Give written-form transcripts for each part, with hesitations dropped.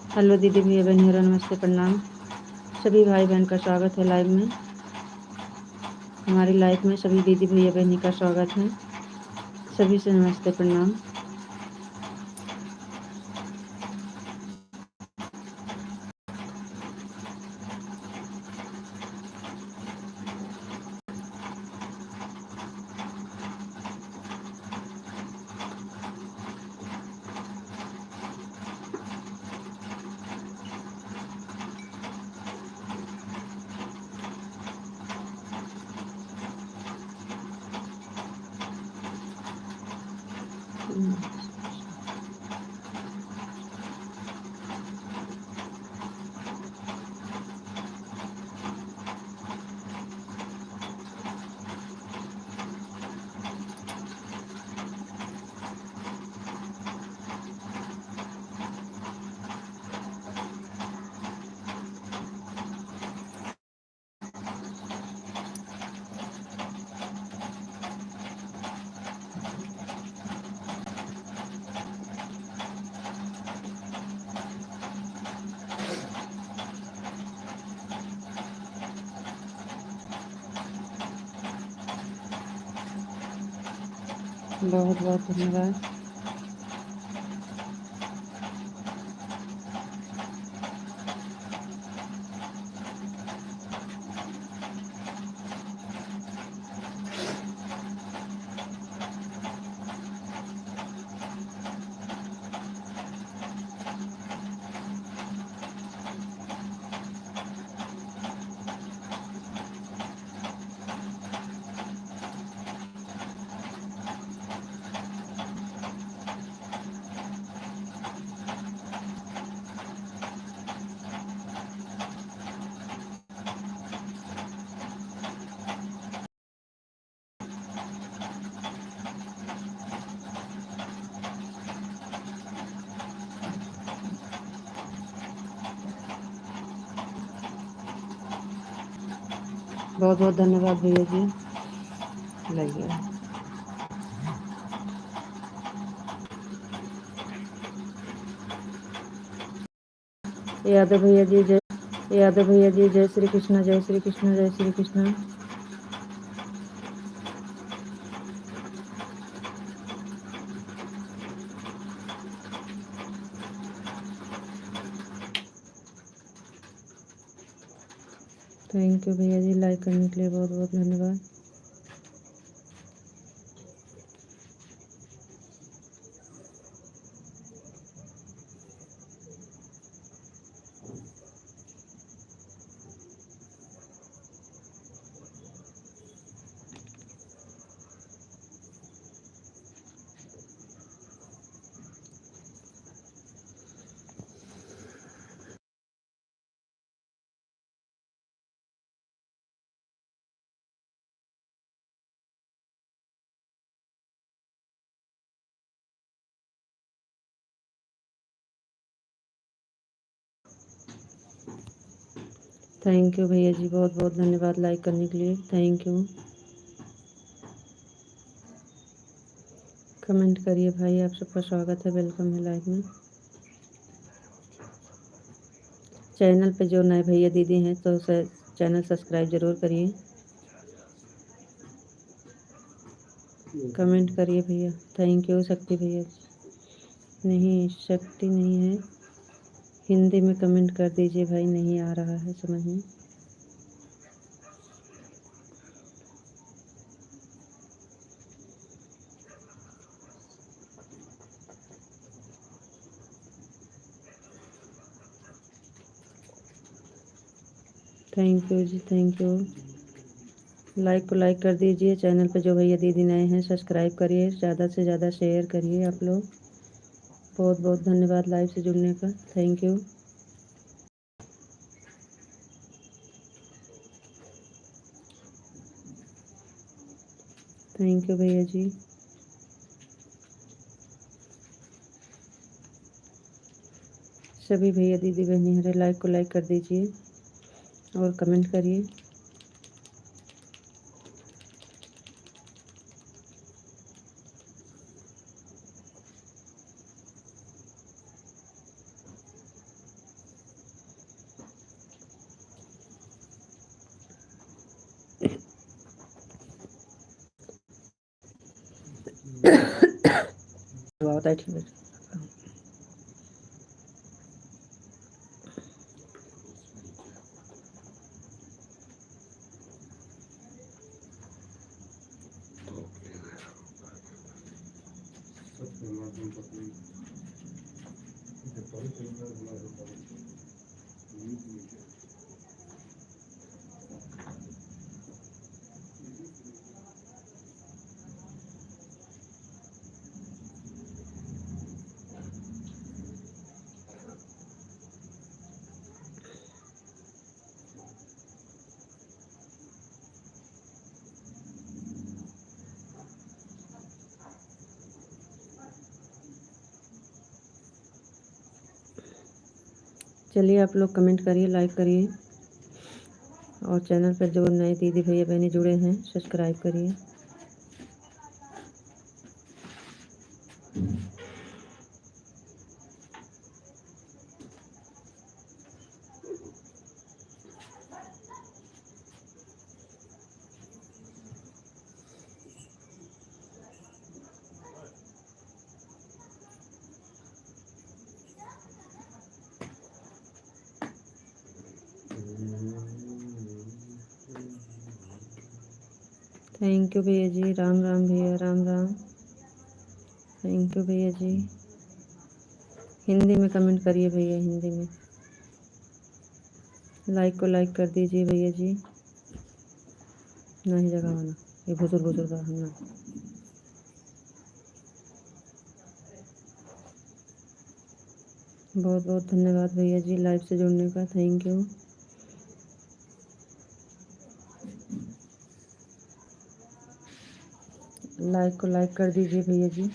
Hello दीदी भैया बहनियों, नमस्ते प्रणाम। सभी भाई बहन का स्वागत है लाइव में। हमारी लाइव में सभी दीदी भैया बहनी का स्वागत है। सभी से नमस्ते प्रणाम। बहुत बहुत धन्यवाद। बहुत बहुत धन्यवाद भैया जी। लगे यादव भैया जी जय श्री कृष्ण, जय श्री कृष्ण, जय श्री कृष्ण। थैंक यू भैया जी, लाइक करने के लिए बहुत बहुत धन्यवाद। थैंक यू भैया जी, बहुत बहुत धन्यवाद लाइक करने के लिए। Thank you. कमेंट करिए भाई, आप सबका स्वागत है, वेलकम है लाइव में। चैनल पे जो नए भैया दीदी हैं तो चैनल सब्सक्राइब ज़रूर करिए। कमेंट करिए भैया। थैंक यू शक्ति भैया। नहीं, शक्ति नहीं है। हिंदी में कमेंट कर दीजिए भाई, नहीं आ रहा है समझ में। Thank you ji, thank you. Like को लाइक कर दीजिए। चैनल पे जो भैया दीदी नए हैं सब्सक्राइब करिए, ज़्यादा से ज़्यादा शेयर करिए आप लोग। बहुत बहुत धन्यवाद लाइव से जुड़ने का। Thank you. थैंक यू भैया जी। सभी भैया दीदी बहनी हरे लाइक को लाइक कर दीजिए और कमेंट करिए। बहुत है ठीक है। चलिए आप लोग कमेंट करिए, लाइक करिए, और चैनल पर जो नए दीदी भैया बहनी जुड़े हैं सब्सक्राइब करिए। थैंक यू भैया जी, राम राम भैया, राम राम। थैंक यू भैया जी। हिंदी में कमेंट करिए भैया, हिंदी में। लाइक को लाइक कर दीजिए भैया जी। नहीं जगह वाला ये बुजुर्ग बुजुर्ग ना। बहुत बहुत धन्यवाद भैया जी लाइव से जुड़ने का, थैंक यू। लाइक को लाइक कर दीजिए भैया जी।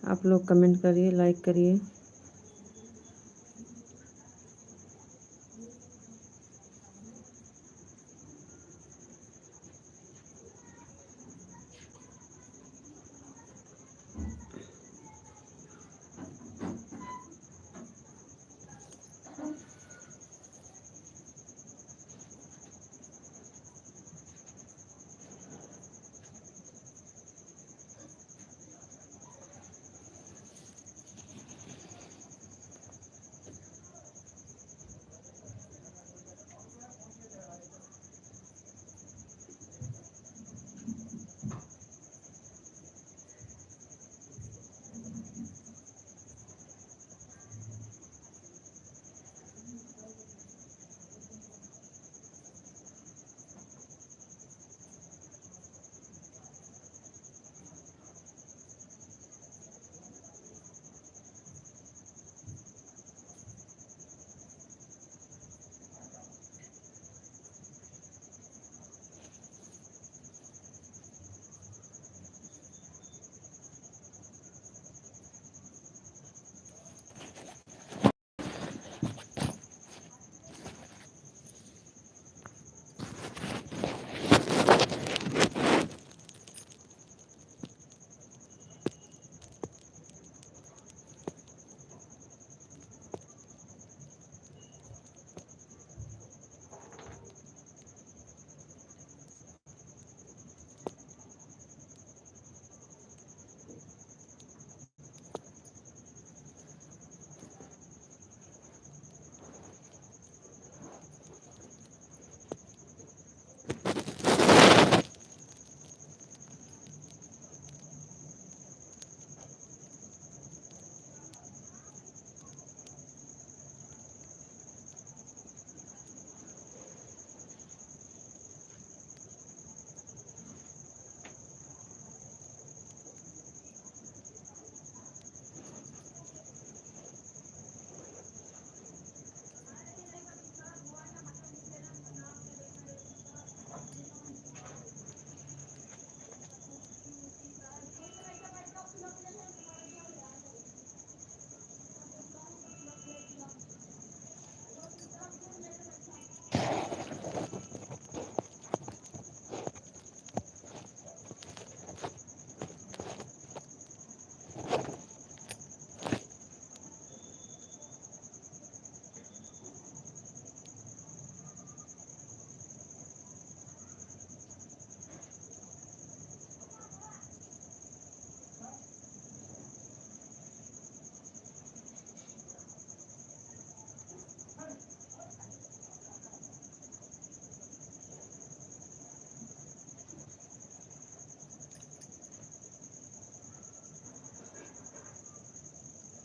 आप लोग कमेंट करिए, लाइक करिए।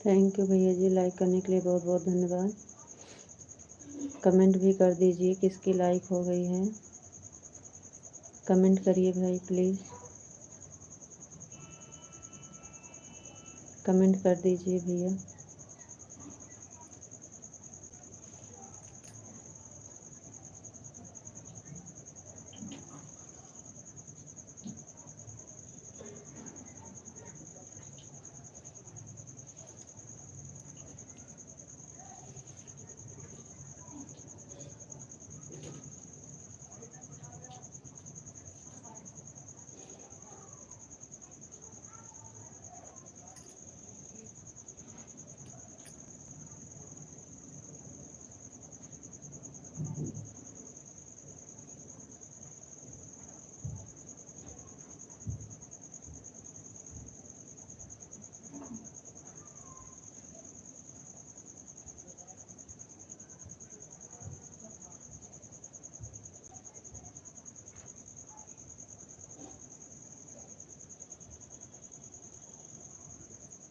थैंक यू भैया जी, लाइक करने के लिए बहुत बहुत धन्यवाद। कमेंट भी कर दीजिए किसकी लाइक हो गई है, कमेंट करिए भाई प्लीज़, कमेंट कर दीजिए भैया।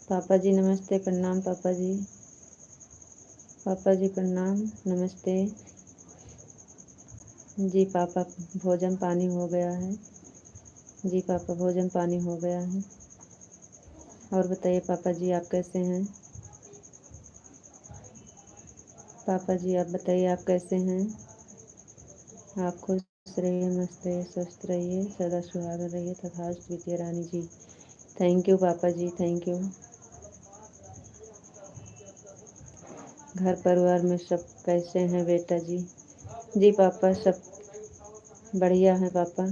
पापा जी नमस्ते, प्रणाम पापा जी, पापा जी प्रणाम, नमस्ते जी। पापा भोजन पानी हो गया है जी, पापा भोजन पानी हो गया है। और बताइए पापा जी आप कैसे हैं? पापा जी आप बताइए आप कैसे हैं? आप खुश रहिए, मस्त रहिए, स्वस्थ रहिए, सदा सुहागन रहिए तथास्तु विजय रानी जी। थैंक यू पापा जी, थैंक यू। घर परिवार में सब कैसे हैं बेटा जी? जी पापा सब बढ़िया हैं पापा,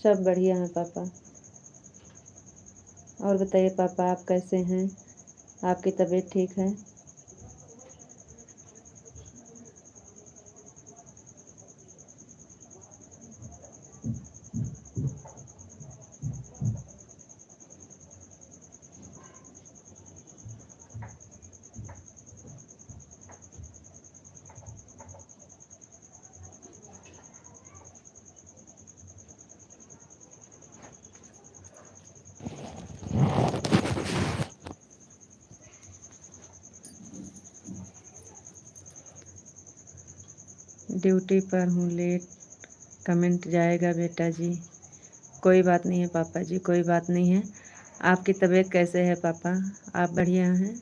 सब बढ़िया हैं पापा। और बताइए पापा आप कैसे हैं? आपकी तबीयत ठीक है? ड्यूटी पर हूँ, लेट कमेंट जाएगा बेटा जी। कोई बात नहीं है पापा जी, कोई बात नहीं है। आपकी तबीयत कैसे है पापा? आप बढ़िया हैं?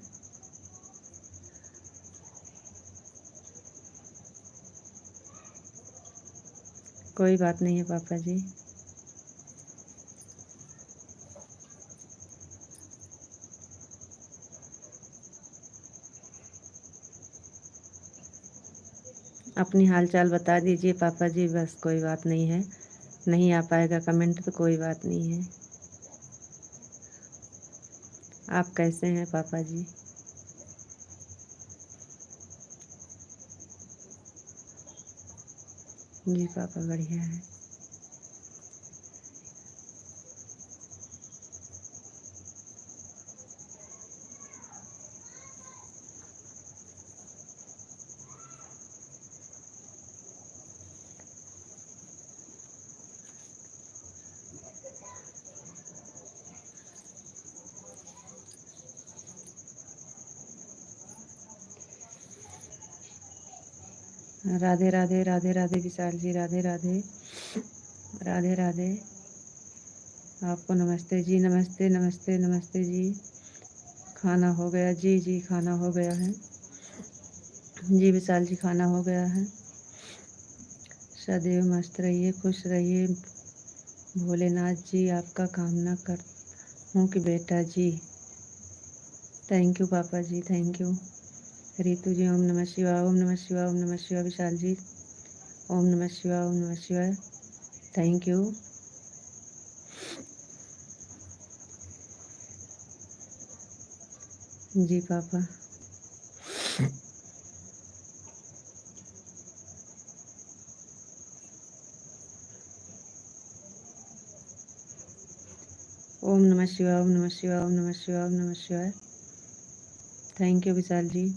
कोई बात नहीं है पापा जी। अपनी हालचाल बता दीजिए पापा जी, बस कोई बात नहीं है। नहीं आ पाएगा कमेंट तो कोई बात नहीं है। आप कैसे हैं पापा जी? जी पापा बढ़िया है। राधे राधे, राधे राधे विशाल जी, राधे राधे, राधे राधे। आपको नमस्ते जी, नमस्ते नमस्ते नमस्ते जी। खाना हो गया जी? जी खाना हो गया है जी विशाल जी, खाना हो गया है। सदैव मस्त रहिए, खुश रहिए, भोलेनाथ जी आपका कामना कर हूँ कि बेटा जी। थैंक यू पापा जी, थैंक यू। रितु जी ओम नमः शिवाय, ओम नमः शिवाय, ओम नमः शिवाय। विशाल जी ओम नमः शिवाय, ओम नमः शिवाय। Thank you. जी पापा। ओम नमः शिवाय, ओम नमः शिवाय, ओम नमः शिवाय, ओम नमः शिवाय। थैंक यू विशाल जी।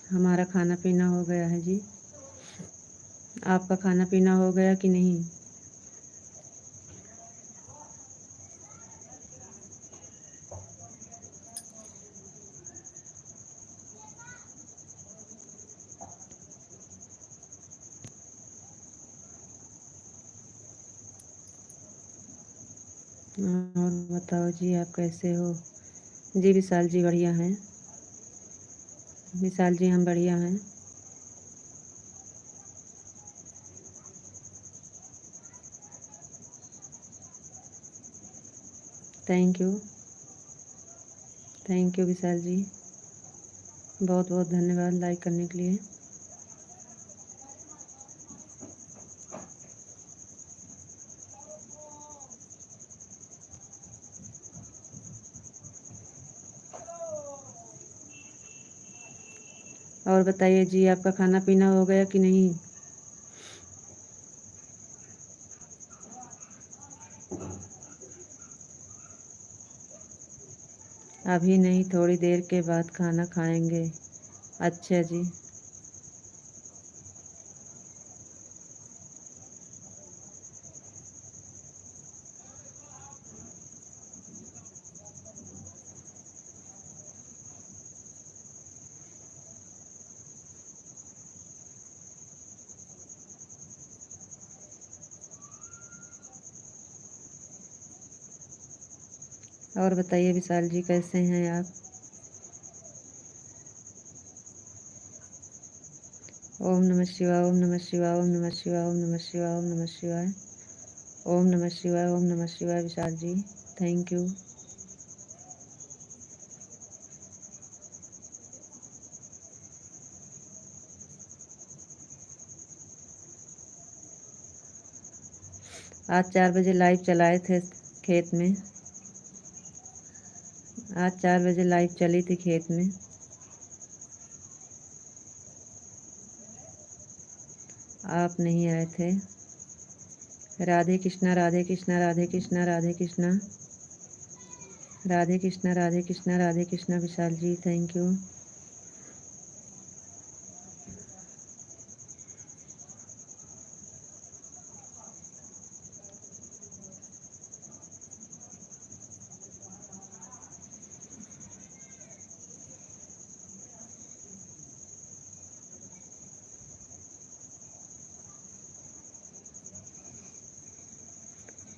हमारा खाना पीना हो गया है जी। आपका खाना पीना हो गया कि नहीं? और बताओ जी आप कैसे हो? जी विशाल जी बढ़िया हैं। विशाल जी हम बढ़िया हैं। Thank you. Thank you Vishal ji, बहुत बहुत धन्यवाद लाइक करने के लिए। और बताइए जी आपका खाना पीना हो गया कि नहीं? अभी नहीं, थोड़ी देर के बाद खाना खाएंगे। अच्छा जी। और बताइए विशाल जी कैसे हैं आप? ओम नमः शिवाय, ओम नमः शिवाय, ओम नमः शिवाय, ओम नमः शिवाय, ओम नमः शिवाय, ओम नमः शिवाय, ओम नमः शिवाय। Vishal ji thank you. आज 4 बजे लाइव चलाए थे खेत में। आज 4 बजे लाइव चली थी खेत में। आप नहीं आए थे। राधे कृष्णा, राधे कृष्णा, राधे कृष्णा, राधे कृष्णा, राधे कृष्णा, राधे कृष्णा, राधे कृष्णा। विशाल जी थैंक यू।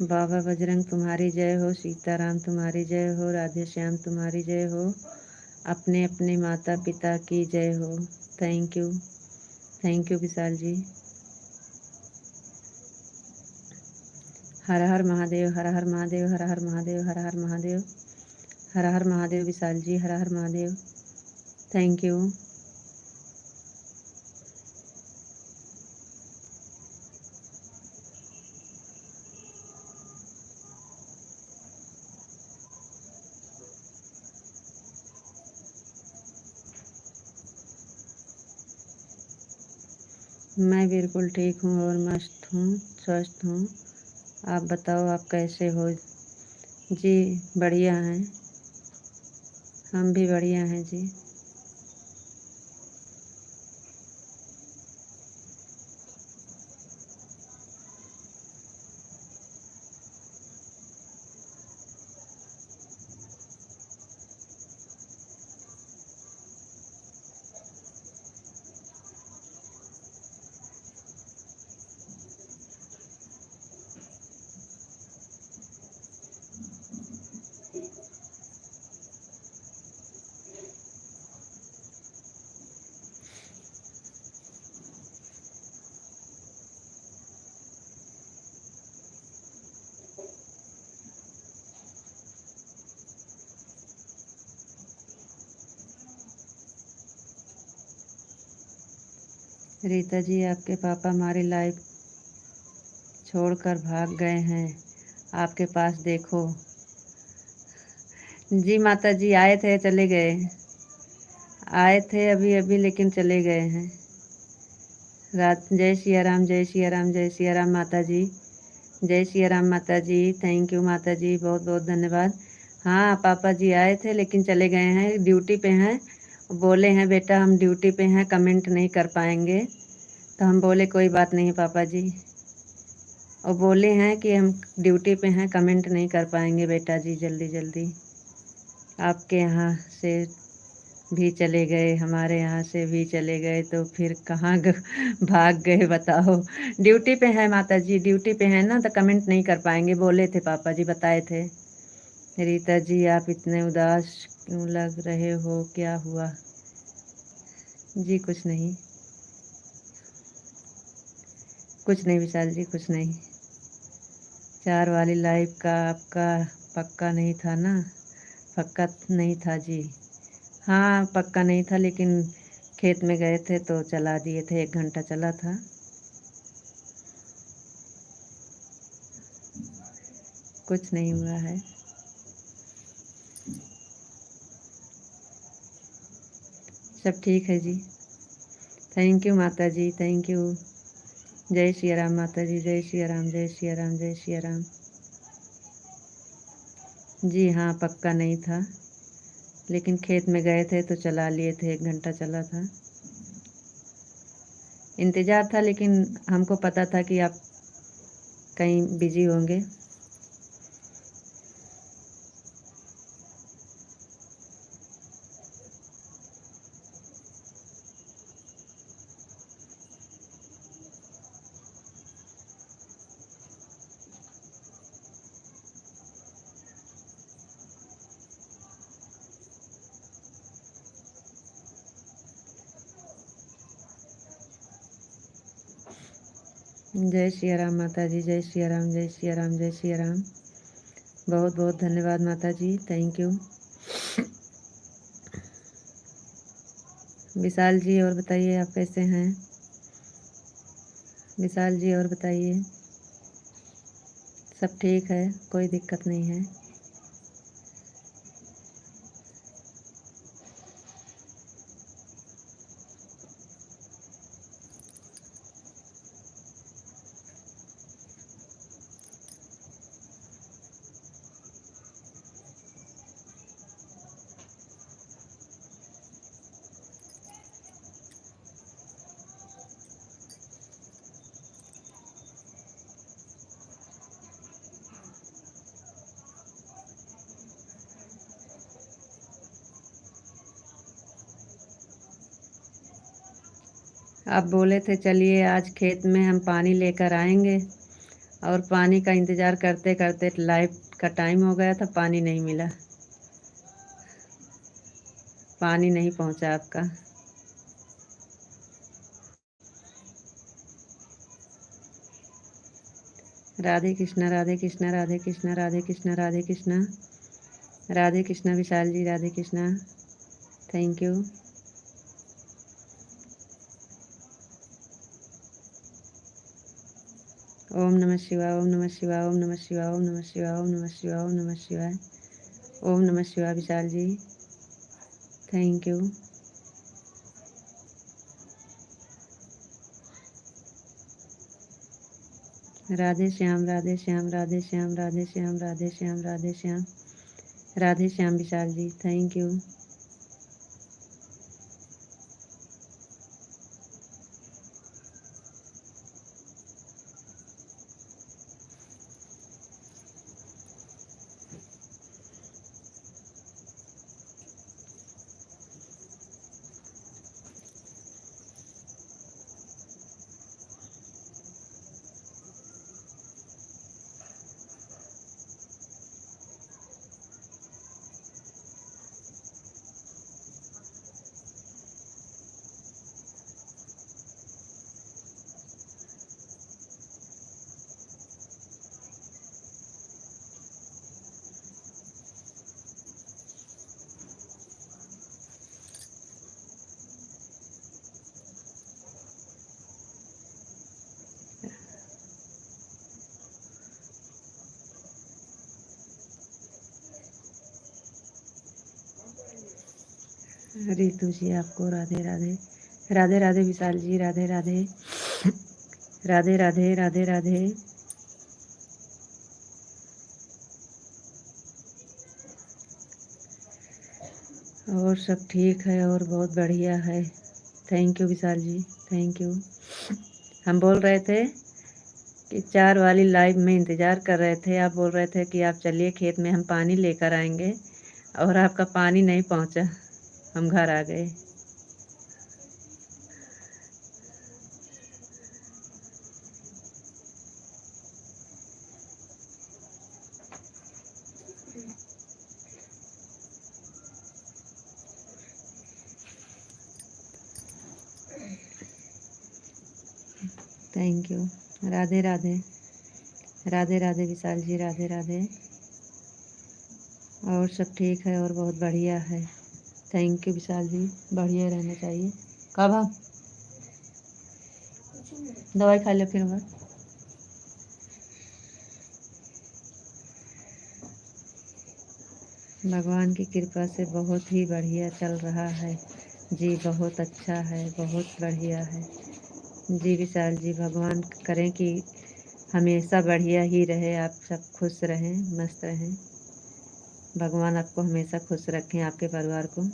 बाबा बजरंग तुम्हारी जय हो, सीताराम तुम्हारी जय हो, राधे श्याम तुम्हारी जय हो, अपने अपने माता पिता की जय हो। Thank you. Thank you Vishal ji. हर हर महादेव, हर हर महादेव, हर हर महादेव, हर हर महादेव, हर हर महादेव। विशाल जी हर हर महादेव। Thank you. मैं बिल्कुल ठीक हूँ और मस्त हूँ, स्वस्थ हूँ। आप बताओ आप कैसे हो? जी बढ़िया हैं। हम भी बढ़िया हैं जी। रीता जी आपके पापा हमारी लाइफ छोड़कर भाग गए हैं, आपके पास देखो। जी माता जी आए थे चले गए। आए थे अभी अभी लेकिन चले गए हैं। रात जय सिया राम, जय सिया राम, जय सिया राम माता जी। जय सिया राम माता जी। थैंक यू माता जी, बहुत बहुत धन्यवाद। हाँ पापा जी आए थे लेकिन चले गए हैं, ड्यूटी पे हैं। बोले हैं बेटा हम ड्यूटी पे हैं, कमेंट नहीं कर पाएंगे। तो हम बोले कोई बात नहीं पापा जी। और बोले हैं कि हम ड्यूटी पे हैं, कमेंट नहीं कर पाएंगे बेटा जी जल्दी जल्दी आपके यहाँ से। भी चले गए, हमारे यहाँ से भी चले गए, तो फिर कहाँ भाग गए बताओ। ड्यूटी पे है माता जी, ड्यूटी पे है ना, तो कमेंट नहीं कर पाएंगे, बोले थे पापा जी, बताए थे। रीता जी आप इतने उदास क्यों लग रहे हो, क्या हुआ? जी कुछ नहीं, कुछ नहीं विशाल जी, कुछ नहीं। 4 वाली लाइव का आपका पक्का नहीं था ना? पक्का नहीं था जी। हाँ पक्का नहीं था, लेकिन खेत में गए थे तो चला दिए थे, 1 घंटा चला था। कुछ नहीं हुआ है। सब ठीक है जी। थैंक यू माता जी, थैंक यू। जय श्री राम माता जी, जय श्री राम, जय श्री राम, जय श्री राम। जी हाँ पक्का नहीं था, लेकिन खेत में गए थे तो चला लिए थे, 1 घंटा चला था। इंतज़ार था, लेकिन हमको पता था कि आप कहीं बिजी होंगे। जय श्री राम माता जी, जय श्री राम, जय श्री राम, जय श्री राम। बहुत बहुत धन्यवाद माता जी, थैंक यू। विशाल जी और बताइए आप कैसे हैं? विशाल जी और बताइए। सब ठीक है, कोई दिक्कत नहीं है। आप बोले थे चलिए आज खेत में हम पानी लेकर आएंगे, और पानी का इंतज़ार करते करते लाइट का टाइम हो गया था, पानी नहीं मिला, पानी नहीं पहुंचा आपका। राधे कृष्णा, राधे कृष्णा, राधे कृष्णा, राधे कृष्णा, राधे कृष्णा, राधे कृष्णा विशाल जी, राधे कृष्णा, थैंक यू। ओम नमः शिवाय, ओम नमः शिवाय, ओम नमः शिवाय, ओम नमः शिवाय, ओम नमः शिवाय, ओम नमः शिवाय, ओम नमः शिवाय Vishal ji, thank you. Radhe Shyam, Radhe Shyam, Radhe Shyam, Radhe Shyam, Radhe Shyam, Radhe Shyam, Radhe Shyam Vishal ji, thank you. Ritu ji आपको राधे राधे, राधे राधे विशाल जी, राधे राधे, राधे राधे, राधे राधे। और सब ठीक है और बहुत बढ़िया है, thank you Vishal ji, thank you. हम बोल रहे थे कि 4 वाली लाइव में इंतज़ार कर रहे थे, आप बोल रहे थे कि आप चलिए खेत में हम पानी लेकर आएंगे, और आपका पानी नहीं पहुंचा, हम घर आ गए। Thank you. राधे राधे। राधे राधे विशाल जी, राधे राधे। और सब ठीक है और बहुत बढ़िया है। थैंक यू विशाल जी, बढ़िया रहना चाहिए। कब आप दवाई खा लो फिर मैं। भगवान की कृपा से बहुत ही बढ़िया चल रहा है जी, बहुत अच्छा है, बहुत बढ़िया है जी विशाल जी। भगवान करें कि हमेशा बढ़िया ही रहे, आप सब खुश रहें, मस्त रहें। भगवान आपको हमेशा खुश रखें, आपके परिवार को।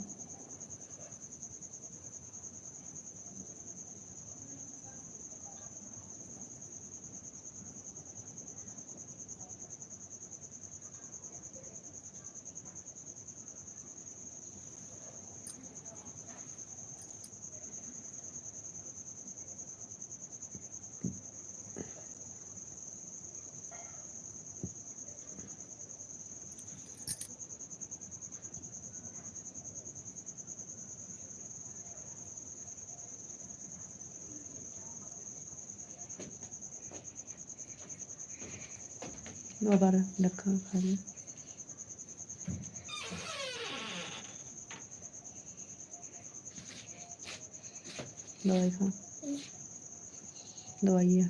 दोबारा रखा खा लो। दवाई खा, दवाइया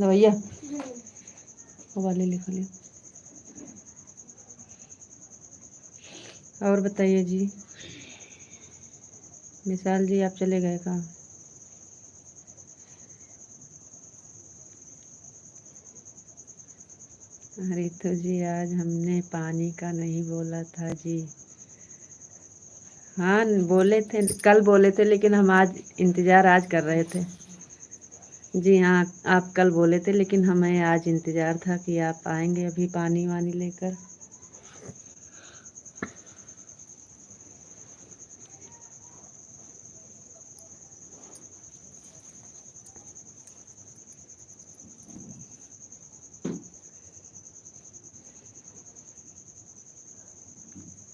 दवाइया वाले लिखा लिया। और बताइए जी विशाल जी, आप चले गए कहाँ? रितु जी, आज हमने पानी का नहीं बोला था जी। हाँ बोले थे, कल बोले थे, लेकिन हम आज इंतज़ार आज कर रहे थे जी। हाँ आप कल बोले थे, लेकिन हमें आज इंतज़ार था कि आप आएंगे अभी पानी वानी लेकर।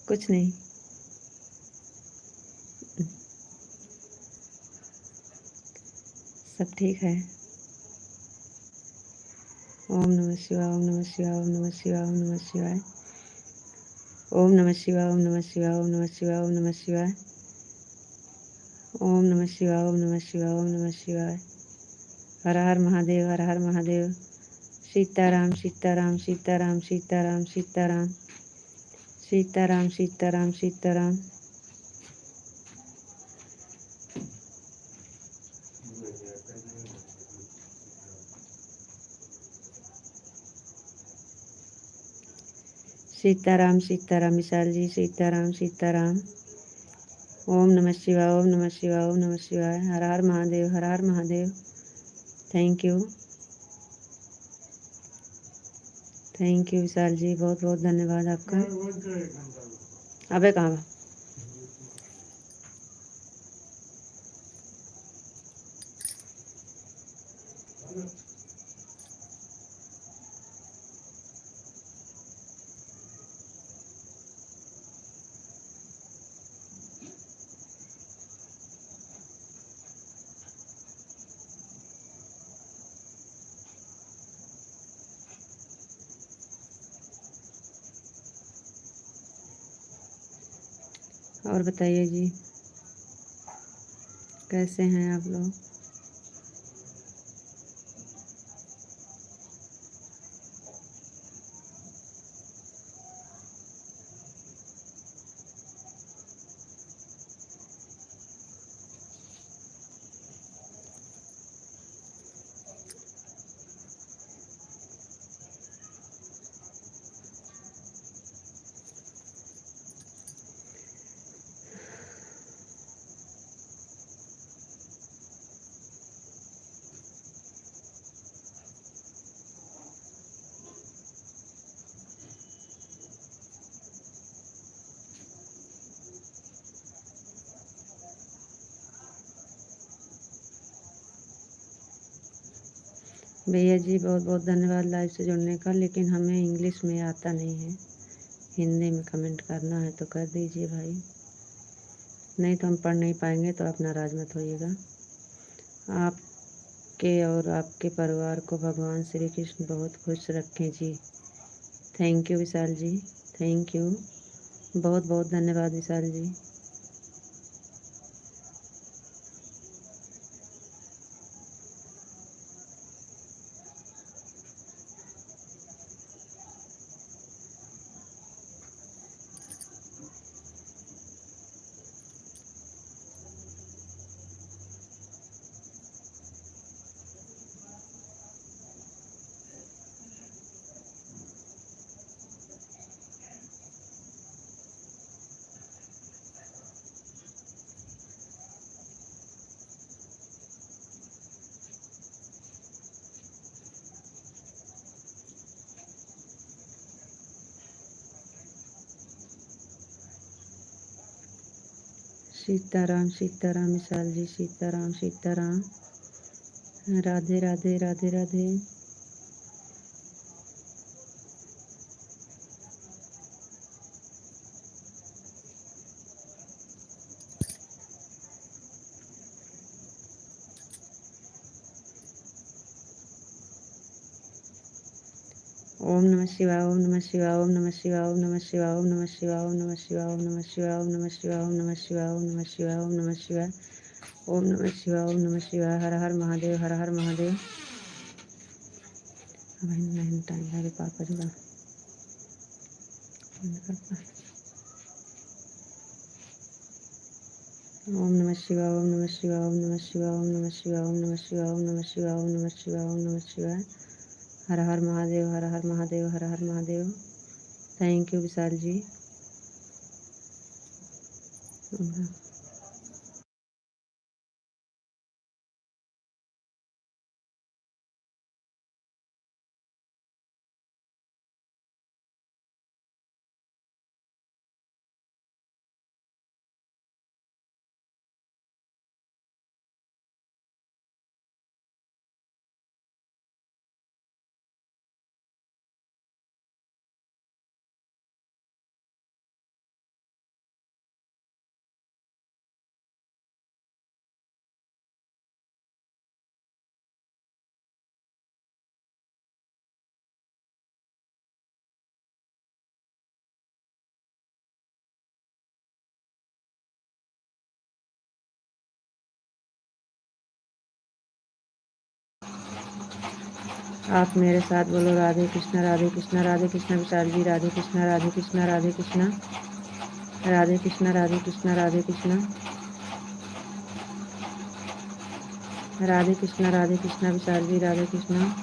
कुछ नहीं, सब ठीक है। ओम नमः शिवाय, ओम नमः शिवाय, ओम नमः शिवाय, ओम नमः शिवाय, ओम नमः शिवाय, ओम नमः शिवाय, ओम नमः शिवाय, ओम नमः शिवाय, ओम नमः शिवाय, ओम नमः शिवाय, ओम नमः शिवाय। हर हर महादेव, हर हर महादेव। सीताराम सीताराम सीताराम सीताराम सीताराम सीताराम सीताराम सीताराम। सीताराम सीताराम विशाल जी, सीताराम सीताराम। ओम नमः शिवाय, ओम नमः शिवाय, ओम नमः शिवाय। हर हर महादेव, हर हर Mahadev. Thank you, thank you Vishal ji, बहुत बहुत धन्यवाद आपका। अबे कहाँ? और बताइए जी, कैसे हैं आप लोग? भैया जी बहुत बहुत धन्यवाद लाइव से जुड़ने का, लेकिन हमें इंग्लिश में आता नहीं है, हिंदी में कमेंट करना है तो कर दीजिए भाई, नहीं तो हम पढ़ नहीं पाएंगे, तो आप नाराज़ मत होइएगा। आपके और आपके परिवार को भगवान श्री कृष्ण बहुत खुश रखें जी। Thank you Vishal ji, thank you, बहुत बहुत धन्यवाद विशाल जी। सीताराम सीताराम विशाल जी, सीताराम सीताराम, राधे राधे राधे राधे। ओम नमः शिवाय, ओम नमः शिवाय, ओम नमः शिवाय, ओम नमः शिवाय, ओम नमः शिवाय, ओम नमः शिवाय, ओम नमः शिवाय, ओम नमः शिवाय, ओम नमः शिवाय, ओम नमः शिवाय, ओम नमः शिवाय, ओम नमः शिवाय, ओम नमः शिवाय। हर हर महादेव, हर हर महादेव। नहीं टाइम लगे पापा जी का ओम नमः शिवाय, ओम नमः शिवाय, ओम नमः शिवाय, ओम नमः शिवाय, ओम नमः शिवाय, ओम नमः शिवाय, ओम नमः शिवाय, ओम नमः शिवाय। हर हर महादेव, हर हर महादेव, हर हर महादेव। थैंक यू विशाल जी। आप मेरे साथ बोलो राधे कृष्णा राधे कृष्णा राधे कृष्णा विशाल जी, राधे कृष्णा राधे कृष्णा राधे कृष्णा राधे कृष्णा राधे कृष्णा राधे कृष्णा राधे कृष्णा राधे कृष्णा विशाल जी, राधे कृष्णा।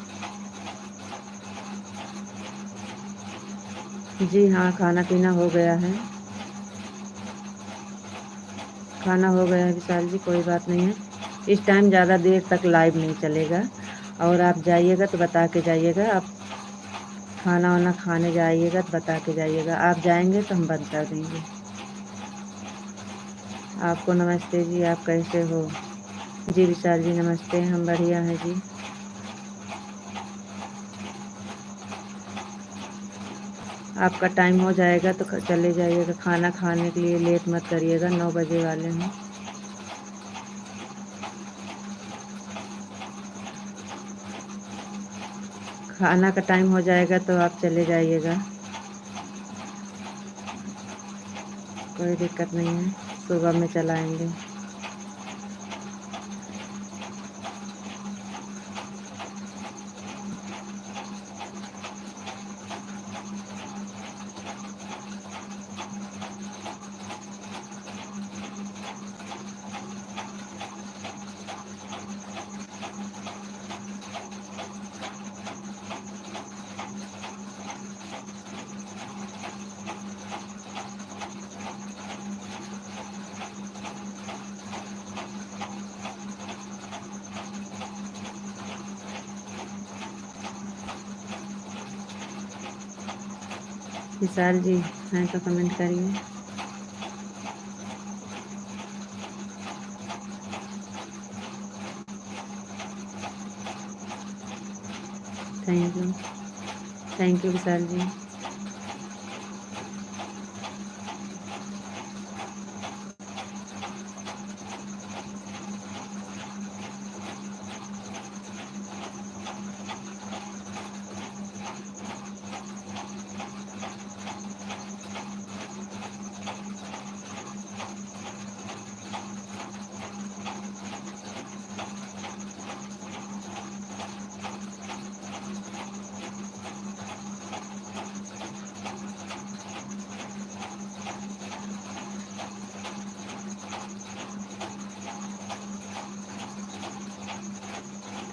जी हाँ, खाना पीना हो गया है, खाना हो गया है विशाल जी, कोई बात नहीं है। इस टाइम ज़्यादा देर तक लाइव नहीं चलेगा, और आप जाइएगा तो बता के जाइएगा, आप खाना वाना खाने जाइएगा तो बता के जाइएगा, आप जाएंगे तो हम बंद कर देंगे। आपको नमस्ते जी, आप कैसे हो? जी विशाल जी नमस्ते, हम बढ़िया हैं जी। आपका टाइम हो जाएगा तो चले जाइएगा, खाना खाने के लिए लेट मत करिएगा, 9 बजे वाले हैं। खाना का टाइम हो जाएगा तो आप चले जाइएगा, कोई दिक्कत नहीं है, सुबह में चलाएंगे। विशाल जी हैं तो कमेंट करिए। Thank you Vishal ji.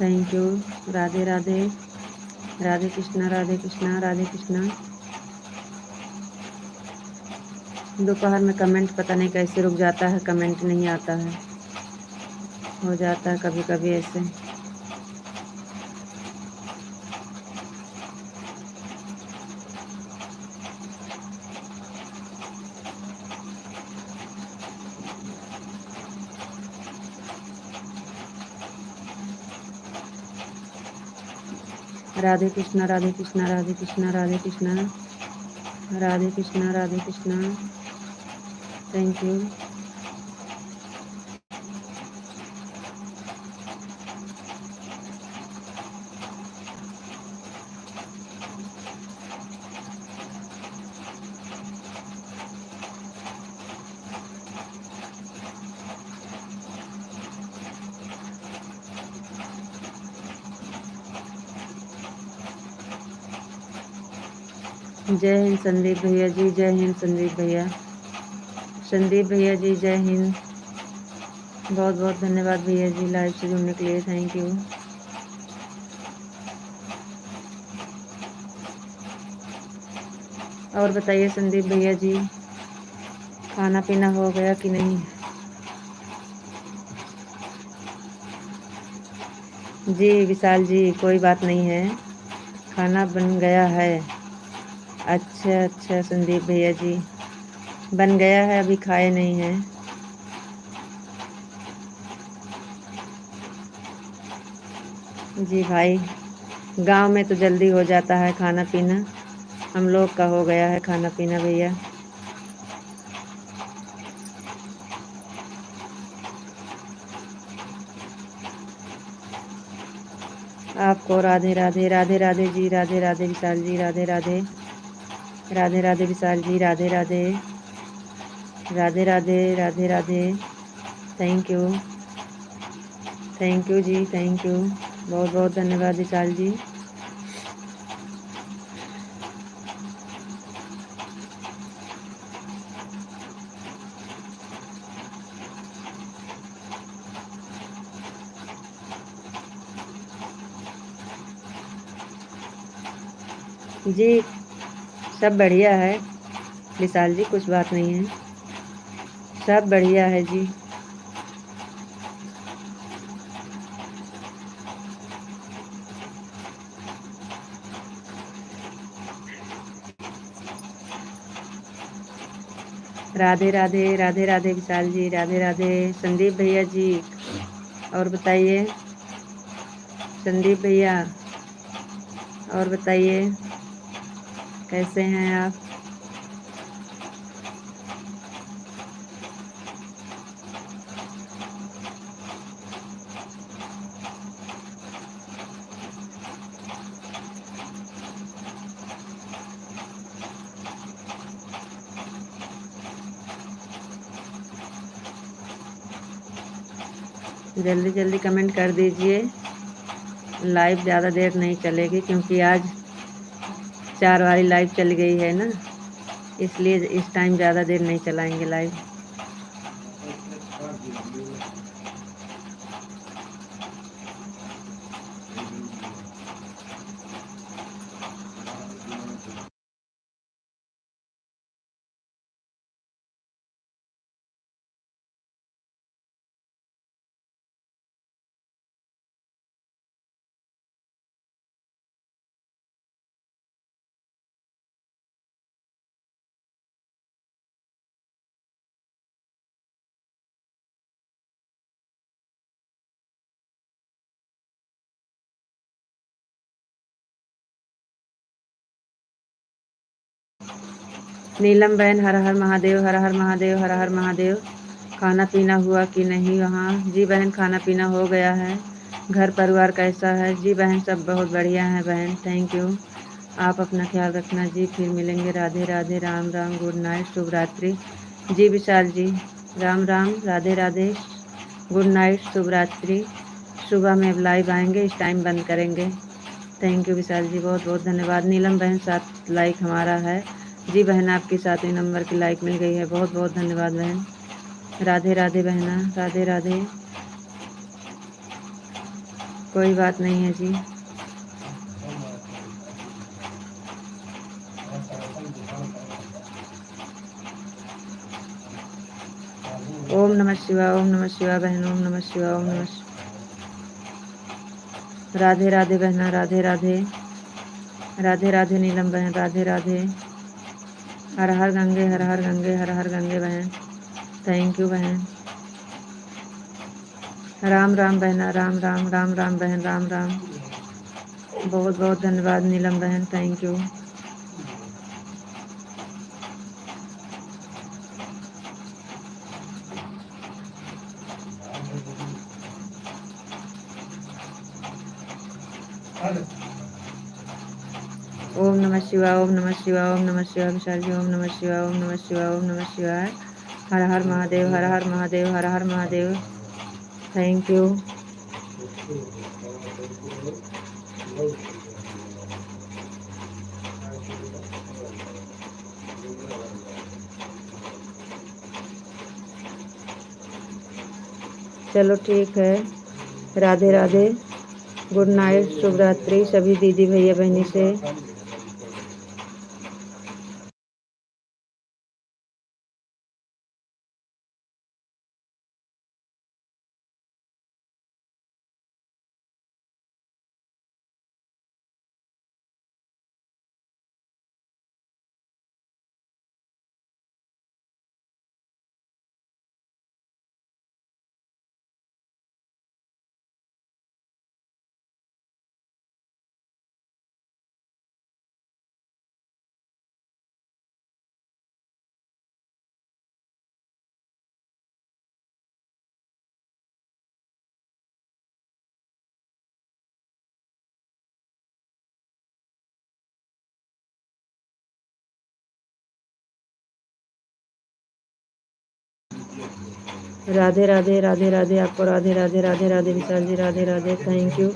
Thank you. Radhe Radhe, Radhe Krishna, Radhe Krishna, Radhe Krishna. दोपहर में कमेंट पता नहीं कैसे रुक जाता है, कमेंट नहीं आता है, हो जाता है कभी कभी ऐसे। राधे कृष्णा, राधे कृष्णा, राधे कृष्णा, राधे कृष्णा, राधे कृष्णा, राधे कृष्णा। Thank you. जय हिंद संदीप भैया जी, जय हिंद संदीप भैया। संदीप भैया जी जय हिंद। बहुत बहुत धन्यवाद भैया जी लाइव से जुड़ने के लिए, थैंक यू। और बताइए संदीप भैया जी, खाना पीना हो गया कि नहीं? जी विशाल जी कोई बात नहीं है, खाना बन गया है। अच्छा अच्छा संदीप भैया जी, बन गया है, अभी खाए नहीं हैं। जी भाई, गांव में तो जल्दी हो जाता है खाना पीना, हम लोग का हो गया है खाना पीना भैया। आपको Radhe Radhe, Radhe Radhe ji, Radhe Radhe Vishal ji, Radhe Radhe, Radhe Radhe Vishal ji, Radhe Radhe, Radhe Radhe, Radhe Radhe. Thank you, thank you ji, thank you, बहुत बहुत धन्यवाद विशाल जी। जी सब बढ़िया है विशाल जी, कुछ बात नहीं है, सब बढ़िया है जी। राधे राधे, राधे राधे विशाल जी, राधे राधे संदीप भैया जी। और बताइए संदीप भैया, और बताइए कैसे हैं आप? जल्दी जल्दी कमेंट कर दीजिए, लाइव ज़्यादा देर नहीं चलेगी क्योंकि आज 4 वाली लाइव चल गई है ना, इसलिए इस टाइम ज़्यादा देर नहीं चलाएंगे लाइव। नीलम बहन हर हर महादेव, हर हर महादेव, हर हर महादेव। खाना पीना हुआ कि नहीं वहाँ? जी बहन, खाना पीना हो गया है। घर परिवार कैसा है? जी बहन, सब बहुत बढ़िया है बहन, थैंक यू। आप अपना ख्याल रखना जी, फिर मिलेंगे। राधे राधे, राम राम, गुड नाइट, शुभ रात्रि। जी विशाल जी, राम राम, राधे राधे, गुड नाइट, शुभ रात्रि। सुबह में अब लाइव आएंगे, इस टाइम बंद करेंगे। थैंक यू विशाल जी, बहुत बहुत धन्यवाद। नीलम बहन 7 लाइक हमारा है। जी बहन, आपकी 7वें नंबर की लाइक मिल गई है, बहुत बहुत धन्यवाद बहन। राधे राधे बहना, राधे राधे। कोई बात नहीं है जी। ओम नमः शिवाय, ओम नमः शिवाय बहन, ओम नमः शिवाय, ओम नमः शिवाय। राधे राधे बहना, राधे राधे, राधे राधे नीलम बहन, राधे राधे। हर हर गंगे, हर हर गंगे, हर हर गंगे बहन, थैंक यू बहन। राम राम बहना, राम राम, राम राम बहन, राम राम। बहुत बहुत धन्यवाद नीलम बहन, थैंक यू। ओम नमः शिवाय, ओम नमः शिवाय, ओम नमः शिवाय विशाल जी, ओम नमः शिवाय, ओम नमः शिवाय, ओम नमः शिवाय। हर हर महादेव, हर हर महादेव, हर हर महादेव, थैंक यू। चलो ठीक है, राधे राधे, गुड नाइट, शुभ रात्रि सभी दीदी भैया बहनी से। राधे राधे, राधे राधे, आपको राधे राधे, राधे राधे विशाल जी, राधे राधे, थैंक यू।